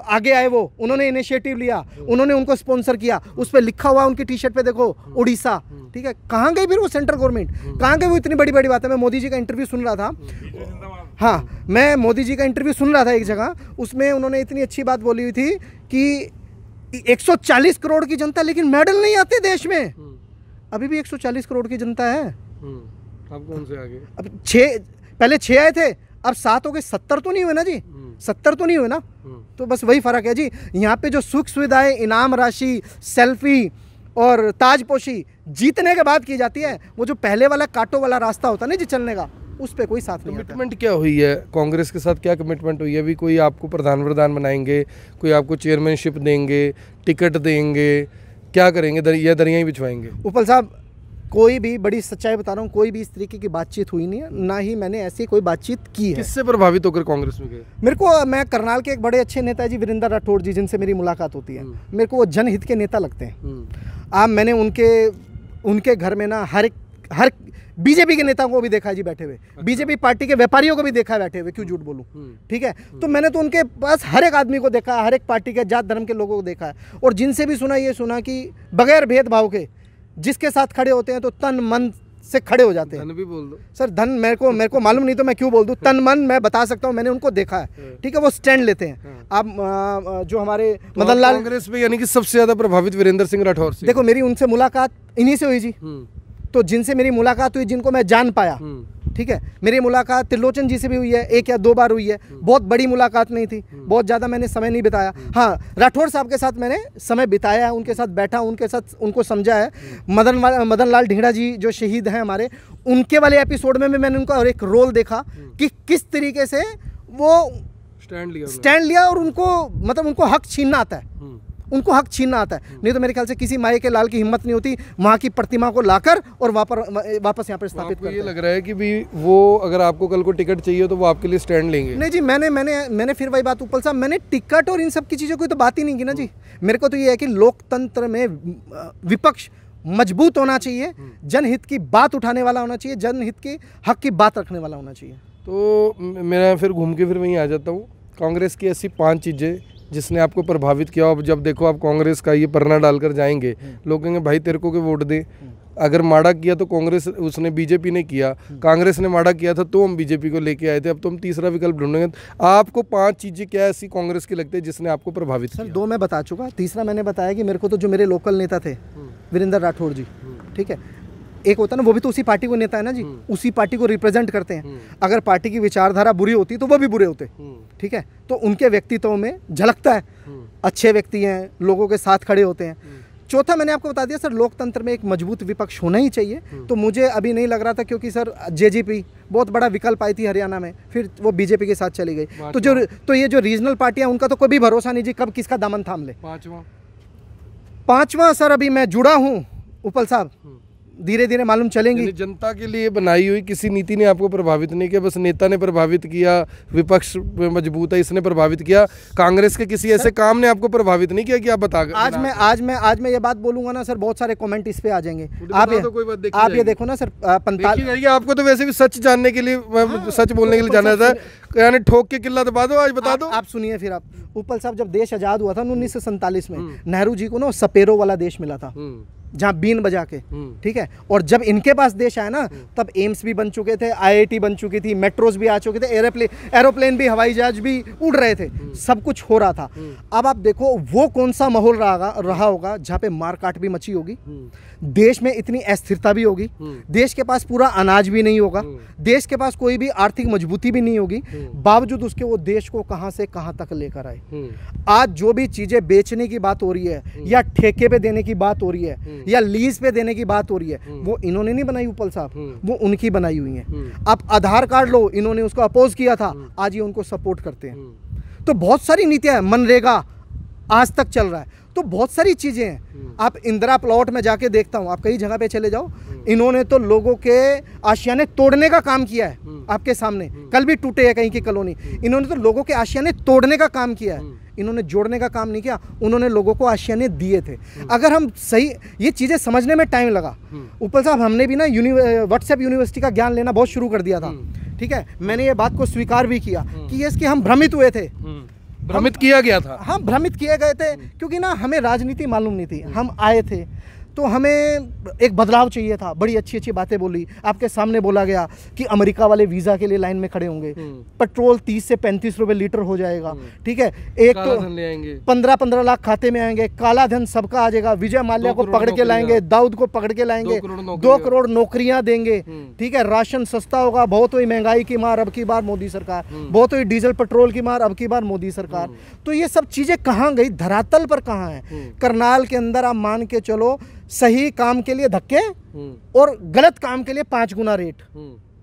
आगे आए, वो उन्होंने इनिशिएटिव लिया, उन्होंने उनको स्पॉन्सर किया। उस पर लिखा हुआ उनकी टी-शर्ट पे देखो उड़ीसा, ठीक है। कहाँ गई फिर वो सेंट्रल गवर्नमेंट, कहाँ गई वो इतनी बड़ी बड़ी बात है। मैं मोदी जी का इंटरव्यू सुन रहा था, हाँ मैं मोदी जी का इंटरव्यू सुन रहा था एक जगह, उसमें उन्होंने इतनी अच्छी बात बोली हुई थी कि 140 करोड़ की जनता लेकिन मेडल नहीं आते देश में। अभी भी 140 करोड़ की जनता है। अब कौन से आगे? अब पहले 6 आए थे, अब 7 हो गए। 70 तो नहीं हुए ना जी, 70 तो नहीं हुए ना। तो बस वही फर्क है जी। यहाँ पे जो सुख सुविधाएं, इनाम राशि, सेल्फी और ताजपोशी जीतने के बाद की जाती है, वो जो पहले वाला कांटो वाला रास्ता होता है ना जी चलने का, उस पे कोई साथ नहीं। कमिटमेंट क्या हुई है कांग्रेस के साथ, क्या कमिटमेंट हुई है? अभी कोई आपको प्रधान बनाएंगे, कोई आपको चेयरमैनशिप देंगे, टिकट देंगे, क्या करेंगे? दरिया ही बिछवाएंगे? उपल साहब कोई भी, बड़ी सच्चाई बता रहा हूँ, कोई भी इस तरीके की बातचीत हुई नहीं है, ना ही मैंने ऐसी कोई बातचीत की है। किससे प्रभावित होकर कांग्रेस में गए? मेरे को, मैं करनाल के एक बड़े अच्छे नेता जी वीरेंद्र राठौड़ जी, जिनसे मेरी मुलाकात होती है, मेरे को वो जनहित के नेता लगते हैं। आप मैंने उनके घर में ना हर बीजेपी के नेताओं को भी देखा है जी बैठे हुए, बीजेपी पार्टी के व्यापारियों को भी देखा है बैठे हुए, क्यों झूठ बोलूं, ठीक है। तो मैंने तो उनके पास हर एक आदमी को देखा है, हर एक पार्टी के जात धर्म के लोगों को देखा है, और जिनसे भी सुना ये सुना कि बगैर भेदभाव के जिसके साथ खड़े होते हैं तो तन मन से खड़े हो जाते हैं। धन भी बोल दो सर, धन मेरे को मालूम नहीं तो मैं क्यों बोल दूं, तन मन मैं बता सकता हूं, मैंने उनको देखा है, ठीक है। वो स्टैंड लेते हैं। आप जो हमारे मदन लाल कांग्रेस में यानी कि सबसे ज्यादा प्रभावित वीरेंद्र सिंह राठौर से, देखो मेरी उनसे मुलाकात इन्हीं से हुई जी। तो जिनसे मेरी मुलाकात हुई, जिनको मैं जान पाया, ठीक है। मेरी मुलाकात त्रिलोचन जी से भी हुई है, 1 या 2 बार हुई है। बहुत बड़ी मुलाकात नहीं थी, बहुत ज़्यादा मैंने समय नहीं बिताया। हाँ, राठौड़ साहब के साथ मैंने समय बिताया है, उनके साथ बैठा, उनके साथ उनको समझा है। मदन लाल ढींगड़ा जी जो शहीद हैं हमारे, उनके वाले एपिसोड में भी मैंने उनका और एक रोल देखा कि किस तरीके से वो स्टैंड लिया और उनको मतलब उनको हक छीनना आता है। उनको हक छीनना आता है। नहीं तो मेरे ख्याल से किसी माए के लाल की हिम्मत नहीं होती वहाँ की प्रतिमा को लाकर और वापस यहाँ पर स्थापित करते। ये लग रहा है कि भी वो अगर आपको कल को टिकट चाहिए तो वो आपके लिए स्टैंड लेंगे? नहीं जी, मैंने फिर वही बात उपल साहब, मैंने टिकट और इन सब की चीज़ों की तो बात ही नहीं की ना जी। मेरे को तो ये है कि लोकतंत्र में विपक्ष मजबूत होना चाहिए, जनहित की बात उठाने वाला होना चाहिए, जनहित की हक की बात रखने वाला होना चाहिए। तो मैं फिर घूम के फिर वहीं आ जाता हूँ। कांग्रेस की ऐसी 5 चीज़ें जिसने आपको प्रभावित किया। अब जब देखो आप कांग्रेस का ये परना डालकर जाएंगे, लोग कहेंगे भाई तेरे को के वोट दे। अगर माड़ा किया तो कांग्रेस, उसने बीजेपी ने किया, कांग्रेस ने माड़ा किया था तो हम बीजेपी को लेके आए थे, अब तो हम तीसरा विकल्प ढूंढेंगे। आपको 5 चीज़ें क्या ऐसी कांग्रेस की लगती है जिसने आपको प्रभावित किया? 2 मैं बता चुका, तीसरा मैंने बताया कि मेरे को तो जो मेरे लोकल नेता थे वीरेंद्र राठौड़ जी, ठीक है, एक होता है ना, वो भी तो उसी पार्टी को नेता है ना जी, उसी पार्टी को रिप्रेजेंट करते हैं। अगर पार्टी की विचारधारा बुरी होती तो वो भी बुरे होते, ठीक है। तो उनके व्यक्तित्व में झलकता है, अच्छे व्यक्ति हैं, लोगों के साथ खड़े होते हैं। चौथा मैंने आपको बता दिया सर, लोकतंत्र में एक मजबूत विपक्ष होना ही चाहिए। तो मुझे अभी नहीं लग रहा था, क्योंकि सर जेजेपी बहुत बड़ा विकल्प आई थी हरियाणा में, फिर वो बीजेपी के साथ चली गई। तो ये जो रीजनल पार्टियां, उनका तो कोई भी भरोसा नहीं जी, कब किसका दामन थाम ले। पांचवा सर, अभी मैं जुड़ा हूँ उपल साहब, धीरे धीरे मालूम चलेंगी। जनता के लिए बनाई हुई किसी नीति ने आपको प्रभावित नहीं किया, बस नेता ने प्रभावित किया, विपक्ष मजबूत है इसने प्रभावित किया, कांग्रेस के किसी ऐसे काम ने आपको प्रभावित नहीं किया कि आप बता? आज मैं ये बात बोलूंगा ना सर, बहुत सारे कमेंट इस पे आ जाएंगे। आप ये देखो ना सर, आपको तो वैसे भी सच जानने के लिए, सच बोलने के लिए जाना था, यानी ठोक के किला दबा दो, आज बता दो। आप सुनिए फिर आप, उपल साहब जब देश आजाद हुआ था 1947 में, नेहरू जी को ना सपेरो वाला देश मिला था, जहाँ बीन बजा के, ठीक है। और जब इनके पास देश आया ना, तब एम्स भी बन चुके थे, आईआईटी बन चुकी थी, मेट्रोज भी आ चुके थे, एरोप्लेन भी, हवाई जहाज भी उड़ रहे थे, सब कुछ हो रहा था। अब आप देखो वो कौन सा माहौल रहा होगा जहाँ पे मारकाट भी मची होगी, देश में इतनी अस्थिरता भी होगी, देश के पास पूरा अनाज भी नहीं होगा, देश के पास कोई भी आर्थिक मजबूती भी नहीं होगी, बावजूद उसके वो देश को कहां से कहां तक लेकर आए। आज जो भी चीजें बेचने की बात हो रही है, या ठेके पे देने की बात हो रही है, या लीज पे देने की बात हो रही है, वो इन्होंने नहीं बनाई उपल साहब, वो उनकी बनाई हुई है। अब आधार कार्ड लो, इन्होंने उसको अपोज किया था, आज ये उनको सपोर्ट करते हैं। तो बहुत सारी नीतियां हैं, मनरेगा आज तक चल रहा है, तो बहुत सारी चीजें हैं। आप इंदिरा प्लॉट में जाके देखता हूं, आप कई जगह पे चले जाओ, इन्होंने तो लोगों के आशियाने तोड़ने का काम किया है आपके सामने। कल भी टूटे है कहीं की कॉलोनी, इन्होंने तो लोगों के आशियाने तोड़ने का काम किया है, इन्होंने जोड़ने का काम नहीं किया, उन्होंने लोगों को आशियाने दिए थे। अगर हम सही, ये चीजें समझने में टाइम लगा उपल साहब, हमने भी ना व्हाट्सएप यूनिवर्सिटी का ज्ञान लेना बहुत शुरू कर दिया था, ठीक है। मैंने ये बात को स्वीकार भी किया कि इसके हम भ्रमित हुए थे, भ्रमित किया गया था, हम भ्रमित किए गए थे, क्योंकि ना हमें राजनीति मालूम नहीं थी। हम आए थे तो हमें एक बदलाव चाहिए था, बड़ी अच्छी अच्छी बातें बोली, आपके सामने बोला गया कि अमेरिका वाले वीज़ा के लिए लाइन में खड़े होंगे, पेट्रोल 30 से 35 रुपए लीटर हो जाएगा, ठीक है। एक तो 15-15 लाख खाते में आएंगे, काला धन सबका आ जाएगा, विजय माल्या को पकड़ के लाएंगे, दाऊद को पकड़ के लाएंगे, 2 करोड़ नौकरियां देंगे, ठीक है। राशन सस्ता होगा, बहुत हुई महंगाई की मार अब की बार मोदी सरकार, बहुत हुई डीजल पेट्रोल की मार अब की बार मोदी सरकार। तो ये सब चीजें कहाँ गई, धरातल पर कहाँ है? करनाल के अंदर आप मान के चलो, सही काम के लिए धक्के और गलत काम के लिए 5 गुना रेट,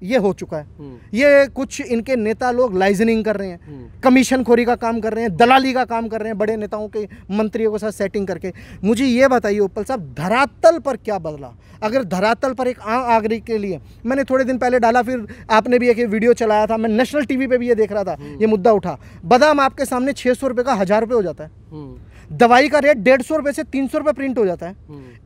ये हो चुका है। ये कुछ इनके नेता लोग लाइजनिंग कर रहे हैं, कमीशन खोरी का काम कर रहे हैं, दलाली का काम कर रहे हैं, बड़े नेताओं के मंत्रियों के साथ सेटिंग करके। मुझे ये बताइए उपल साहब, धरातल पर क्या बदला? अगर धरातल पर एक आम नागरिक के लिए, मैंने थोड़े दिन पहले डाला, फिर आपने भी एक वीडियो चलाया था, मैं नेशनल टीवी पे भी ये देख रहा था, ये मुद्दा उठा, बादाम आपके सामने 600 रुपये का 1000 रुपये हो जाता है, दवाई का रेट 150 रुपये से 300 रुपये प्रिंट हो जाता है,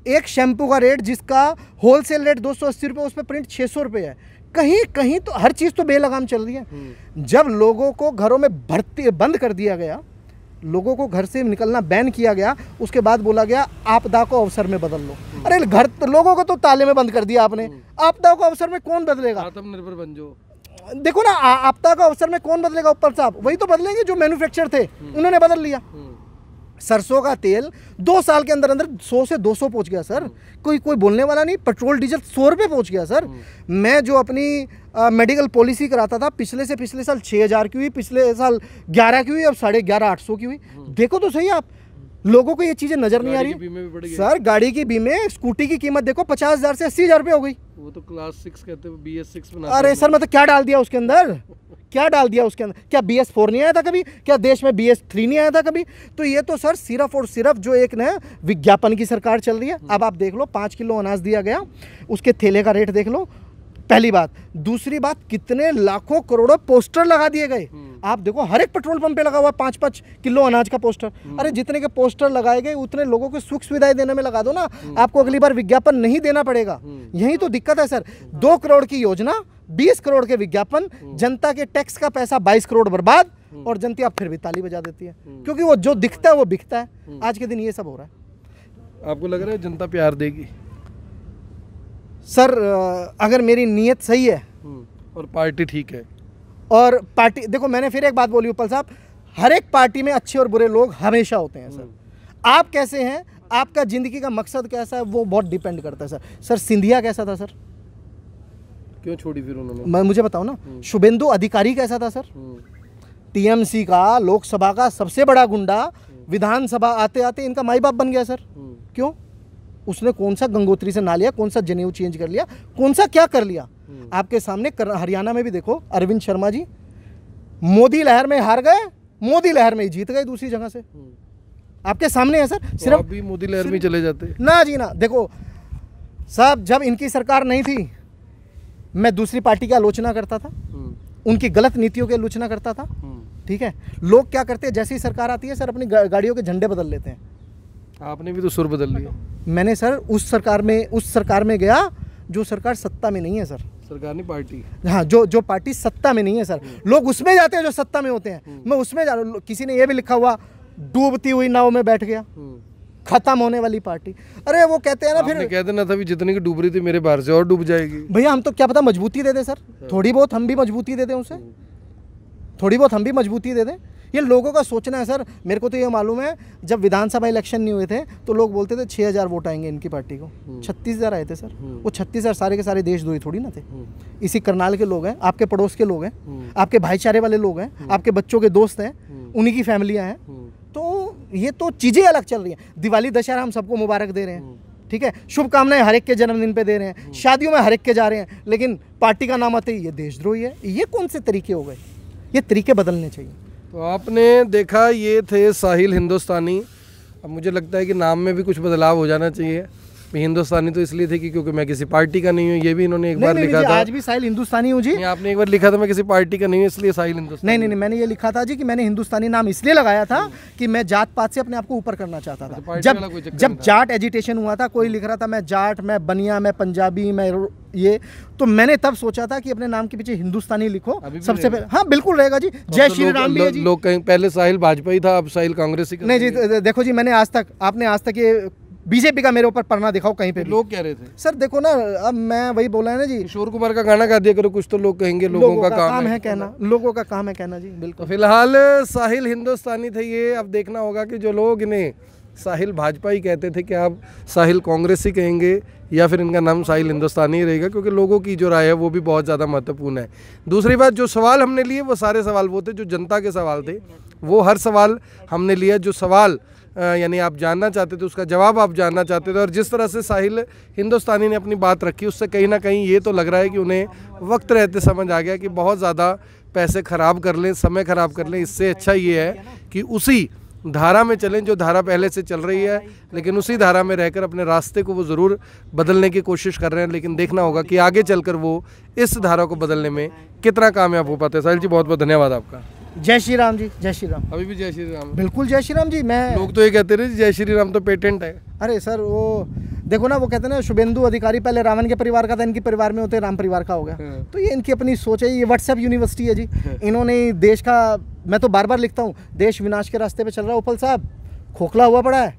एक शैम्पू का रेट जिसका होलसेल रेट 280 रुपये, उस पर प्रिंट 600 रुपये है। कहीं कहीं तो हर चीज़ तो बेलगाम चल रही है। जब लोगों को घरों में बंद कर दिया गया, लोगों को घर से निकलना बैन किया गया, उसके बाद बोला गया आपदा को अवसर में बदल लो। अरे घर लोगों को तो ताले में बंद कर दिया आपने, आपदा को अवसर में कौन बदलेगा? आत्मनिर्भर बन जाओ। देखो ना, आपदा का अवसर में कौन बदलेगा उपल साहब? वही तो बदलेंगे जो मैन्युफैक्चर थे, उन्होंने बदल लिया। सरसों का तेल 2 साल के अंदर 100 से 200 पहुंच गया सर, कोई बोलने वाला नहीं। पेट्रोल डीजल 100 रुपये पहुंच गया सर। मैं जो अपनी मेडिकल पॉलिसी कराता था, पिछले साल 6000 की हुई, पिछले साल 11 की हुई, अब 11,500 की हुई। देखो तो सही आप, लोगों को ये चीजें नजर नहीं आ गाड़ी के बीमे भी बढ़ रही गए। सर। गाड़ी की बीमे, स्कूटी की कीमत देखो 50,000 से 80,000 रुपये हो गई। वो तो क्लास 6 कहते हैं, BS6 बना। अरे सर मतलब क्या डाल दिया उसके अंदर, क्या डाल दिया उसके अंदर? क्या BS4 नहीं आया था कभी? क्या देश में BS3 नहीं आया था कभी? तो ये तो सर सिर्फ और सिर्फ जो एक ना विज्ञापन की सरकार चल रही है। अब आप देख लो 5 किलो अनाज दिया गया, उसके थैले का रेट देख लो, पहली बात। दूसरी बात, कितने लाखों करोड़ों पोस्टर लगा दिए गए। आप देखो हर एक पेट्रोल पंप पे लगा हुआ 5-5 किलो अनाज का पोस्टर। अरे जितने के पोस्टर लगाए गए उतने लोगों को सुख सुविधाएं देने में लगा दो ना, आपको अगली बार विज्ञापन नहीं देना पड़ेगा। यही तो दिक्कत है सर। 2 करोड़ की योजना, 20 करोड़ के विज्ञापन, जनता के टैक्स का पैसा 22 करोड़ बर्बाद, और जनता फिर भी ताली बजा देती है, क्योंकि वो जो दिखता है वो बिकता है। आज के दिन ये सब हो रहा है। आपको लग रहा है जनता प्यार देगी? सर अगर मेरी नीयत सही है और पार्टी ठीक है, और पार्टी देखो, मैंने फिर एक बात बोली उपल साहब, हर एक पार्टी में अच्छे और बुरे लोग हमेशा होते हैं सर। आप कैसे हैं, आपका जिंदगी का मकसद कैसा है, वो बहुत डिपेंड करता है सर। सर सिंधिया कैसा था सर? क्यों छोड़ी फिर उन्होंने? मुझे बताओ ना। शुभेंदु अधिकारी कैसा था सर? TMC का, लोकसभा का सबसे बड़ा गुंडा, विधानसभा आते आते इनका माई बाप बन गया सर। क्यों? उसने कौन सा गंगोत्री से ना लिया, कौन सा जनेऊ चेंज कर लिया, कौन सा क्या कर लिया? आपके सामने हरियाणा में भी देखो, अरविंद शर्मा जी मोदी लहर में हार गए, मोदी लहर में ही जीत गए दूसरी जगह से। आपके सामने है सर। तो सिर्फ आप भी मोदी लहर में चले जाते ना जी ना। देखो साहब, जब इनकी सरकार नहीं थी, मैं दूसरी पार्टी की आलोचना करता था, उनकी गलत नीतियों की आलोचना करता था। ठीक है, लोग क्या करते हैं, जैसी सरकार आती है सर अपनी गाड़ियों के झंडे बदल लेते हैं। आपने भी तो सुर बदल लिया। मैंने सर उस सरकार में गया जो सरकार सत्ता में नहीं है सर। सरकार नहीं, पार्टी। हाँ, जो पार्टी सत्ता में नहीं है सर। लोग उसमें जाते हैं जो सत्ता में होते हैं। मैं उसमें जा रहा हूँ। किसी ने ये भी लिखा हुआ, डूबती हुई नाव में बैठ गया, खत्म होने वाली पार्टी। अरे वो कहते हैं ना, फिर कह देना था भी जितनी की डूब रही थी मेरे बाहर से और डूब जाएगी। भैया हम तो क्या पता मजबूती दे दें सर, थोड़ी बहुत हम भी मजबूती दे दें उसे, थोड़ी बहुत हम भी मजबूती दे दें। ये लोगों का सोचना है सर। मेरे को तो ये मालूम है, जब विधानसभा इलेक्शन नहीं हुए थे तो लोग बोलते थे 6,000 वोट आएंगे इनकी पार्टी को। 36,000 आए थे सर। वो 36,000 सारे के सारे देशद्रोही थोड़ी ना थे। इसी करनाल के लोग हैं, आपके पड़ोस के लोग हैं, आपके भाईचारे वाले लोग हैं, आपके बच्चों के दोस्त हैं, उन्हीं की फैमिलियाँ हैं। तो ये तो चीज़ें अलग चल रही हैं। दिवाली दशहरा हम सबको मुबारक दे रहे हैं, ठीक है, शुभकामनाएं हर एक के जन्मदिन पे दे रहे हैं, शादियों में हर एक के जा रहे हैं, लेकिन पार्टी का नाम आते ही ये देशद्रोही है। ये कौन से तरीके हो गए? ये तरीके बदलने चाहिए। तो आपने देखा, ये थे साहिल हिंदुस्तानी। अब मुझे लगता है कि नाम में भी कुछ बदलाव हो जाना चाहिए। हिंदुस्तानी तो इसलिए थे कि क्योंकि मैं किसी पार्टी का नहीं हूँ, ये भी इन्होंने एक बार लिखा था। आज भी साहिल हिंदुस्तानी हूँ जी। नहीं, आपने एक बार लिखा था मैं किसी पार्टी का नहीं हूँ इसलिए साहिल हिंदुस्तानी। नहीं, मैंने ये लिखा था जी कि मैंने हिंदुस्तानी नाम इसलिए लगाया था कि मैं जात पात से अपने आप को ऊपर करना चाहता था। जब जाट एजिटेशन हुआ था, कोई लिख रहा था मैं जाट, मैं बनिया, मैं पंजाबी, मैं ये, तो मैंने तब सोचा था कि अपने नाम के पीछे हिंदुस्तानी लिखो सबसे पहले। हाँ बिल्कुल रहेगा जी। जय श्री राम भी है जी। लोग कहीं पहले साहिल भाजपा ही था, अब साहिल कांग्रेस ही। नहीं जी, देखो जी, मैंने आपने आज तक ये बीजेपी का मेरे ऊपर पढ़ना दिखाओ कहीं पे। लोग कह रहे थे सर देखो ना, अब मैं वही बोला है ना जी, किशोर कुमार का गाना गा दिया करो, कुछ तो लोग कहेंगे। लोगों का काम है कहना, लोगों का काम है कहना जी। बिल्कुल। फिलहाल साहिल हिंदुस्तानी थे ये। अब देखना होगा कि जो लोग इन्हें साहिल भाजपा ही कहते थे, कि आप साहिल कांग्रेस ही कहेंगे या फिर इनका नाम साहिल हिंदुस्तानी ही रहेगा, क्योंकि लोगों की जो राय है वो भी बहुत ज़्यादा महत्वपूर्ण है। दूसरी बात, जो सवाल हमने लिए वो सारे सवाल वो थे जो जनता के सवाल थे, वो हर सवाल हमने लिया। जो सवाल यानी आप जानना चाहते थे उसका जवाब आप जानना चाहते थे, और जिस तरह से साहिल हिंदुस्तानी ने अपनी बात रखी उससे कहीं ना कहीं ये तो लग रहा है कि उन्हें वक्त रहते समझ आ गया कि बहुत ज़्यादा पैसे ख़राब कर लें, समय ख़राब कर लें, इससे अच्छा ये है कि उसी धारा में चलें जो धारा पहले से चल रही है, लेकिन उसी धारा में रहकर अपने रास्ते को वो ज़रूर बदलने की कोशिश कर रहे हैं। लेकिन देखना होगा कि आगे चलकर वो इस धारा को बदलने में कितना कामयाब हो पाते हैं। साहिल जी बहुत बहुत धन्यवाद आपका। जय श्री राम जी। जय श्री राम। अभी भी जय श्री राम? बिल्कुल जय श्री राम जी। मैं लोग तो ये कहते रहे जय श्री राम तो पेटेंट है। अरे सर वो देखो ना, वो कहते हैं ना, शुभेंदु अधिकारी पहले रावण के परिवार का था, इनके परिवार में होते राम परिवार का हो गया। तो ये इनकी अपनी सोच है। ये व्हाट्सएप यूनिवर्सिटी है जी। इन्होंने देश का, मैं तो बार बार लिखता हूँ, देश विनाश के रास्ते पे चल रहा है। उपल साहब खोखला हुआ पड़ा है।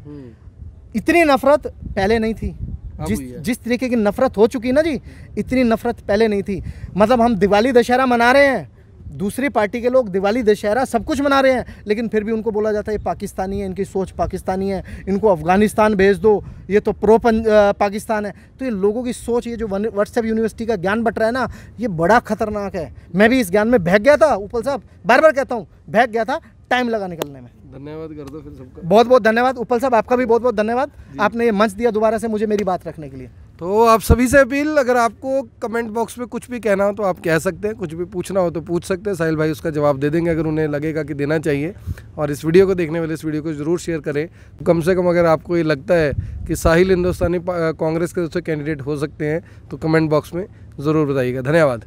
इतनी नफरत पहले नहीं थी। जिस तरीके की नफरत हो चुकी ना जी, इतनी नफरत पहले नहीं थी। मतलब हम दिवाली दशहरा मना रहे हैं, दूसरी पार्टी के लोग दिवाली दशहरा सब कुछ मना रहे हैं, लेकिन फिर भी उनको बोला जाता है ये पाकिस्तानी है, इनकी सोच पाकिस्तानी है, इनको अफ़गानिस्तान भेज दो, ये तो पाकिस्तान है। तो ये लोगों की सोच, ये जो व्हाट्सएप यूनिवर्सिटी का ज्ञान बट रहा है ना, ये बड़ा खतरनाक है। मैं भी इस ज्ञान में बहक गया था उपल साहब, बार बार कहता हूँ बहक गया था, टाइम लगा निकलने में। धन्यवाद कर दो फिर सबका। बहुत बहुत धन्यवाद उपल साहब, आपका भी बहुत बहुत धन्यवाद, आपने ये मंच दिया दोबारा से मुझे मेरी बात रखने के लिए। तो आप सभी से अपील, अगर आपको कमेंट बॉक्स में कुछ भी कहना हो तो आप कह सकते हैं, कुछ भी पूछना हो तो पूछ सकते हैं, साहिल भाई उसका जवाब दे देंगे अगर उन्हें लगेगा कि देना चाहिए। और इस वीडियो को देखने वाले इस वीडियो को ज़रूर शेयर करें। कम से कम अगर आपको ये लगता है कि साहिल हिंदुस्तानी कांग्रेस के दूसरे कैंडिडेट हो सकते हैं तो कमेंट बॉक्स में ज़रूर बताइएगा। धन्यवाद।